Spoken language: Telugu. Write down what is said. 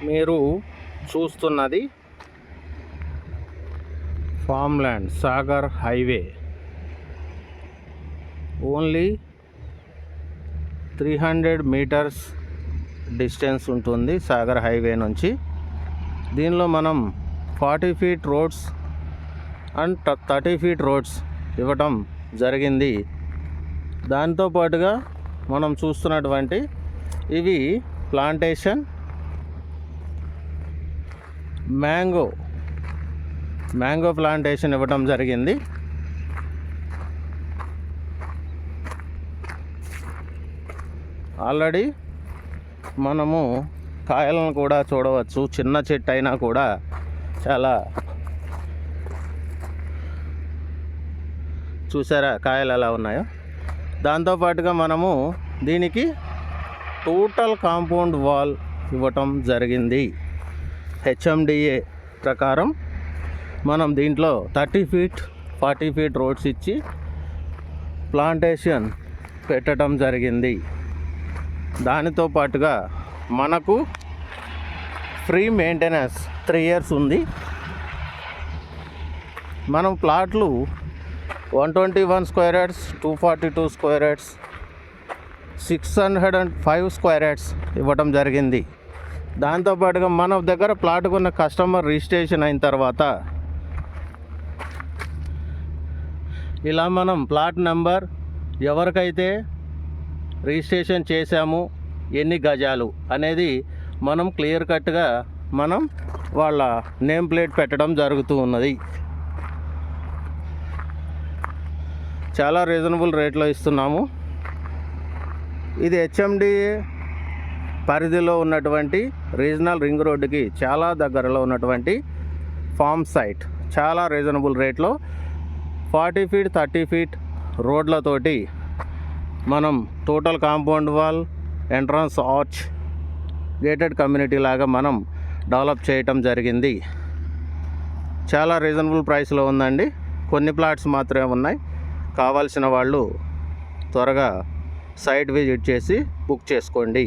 మీరు చూస్తున్నది farm land Sagar highway. Only 300 metres distance ఉంటుంది సాగర్ హైవే నుంచి. దీనిలో మనం 40 feet roads and 30 feet roads ఇవ్వటం జరిగింది. దాంతో పాటుగా మనం చూస్తున్నటువంటి ఇవి ప్లాంటేషన్ మ్యాంగో ప్లాంటేషన్ ఇవ్వటం జరిగింది. ఆల్రెడీ మనము కాయలను కూడా చూడవచ్చు. చిన్న చెట్టు అయినా కూడా చాలా చూసారా కాయలు ఎలా ఉన్నాయో. దాంతోపాటుగా మనము దీనికి టోటల్ కాంపౌండ్ వాల్ ఇవ్వటం జరిగింది. హెచ్ఎండిఏ ప్రకారం మనం దీంట్లో 30 ఫీట్ 40 ఫీట్ రోడ్స్ ఇచ్చి ప్లాంటేషన్ పెట్టడం జరిగింది. దానితో పాటుగా మనకు ఫ్రీ మెయింటెనెన్స్ 3 years ఉంది. మనం ప్లాట్లు 121 square yards, 242 square yards, 605 square yards ఇవ్వటం జరిగింది. దాంతోపాటుగా మన దగ్గర ప్లాట్కున్న కస్టమర్ రిజిస్ట్రేషన్ అయిన తర్వాత ఇలా మనం ప్లాట్ నెంబర్ ఎవరికైతే రిజిస్ట్రేషన్ చేశాము, ఎన్ని గజాలు అనేది మనం క్లియర్ కట్గా మనం వాళ్ళ నేమ్ ప్లేట్ పెట్టడం జరుగుతూ ఉన్నది. చాలా రీజనబుల్ రేట్లో ఇస్తున్నాము. ఇది హెచ్ఎండిఏ పరిధిలో ఉన్నటువంటి రీజనల్ రింగ్ రోడ్డుకి చాలా దగ్గరలో ఉన్నటువంటి ఫామ్ సైట్. చాలా రీజనబుల్ రేట్లో 40 ఫీట్ 30 ఫీట్ రోడ్లతోటి మనం total compound wall, entrance arch, gated community లాగా మనం డెవలప్ చేయటం జరిగింది. చాలా రీజనబుల్ ప్రైస్లో ఉందండి. కొన్ని ప్లాట్స్ మాత్రమే ఉన్నాయి. కావాల్సిన వాళ్ళు త్వరగా సైట్ విజిట్ చేసి బుక్ చేసుకోండి.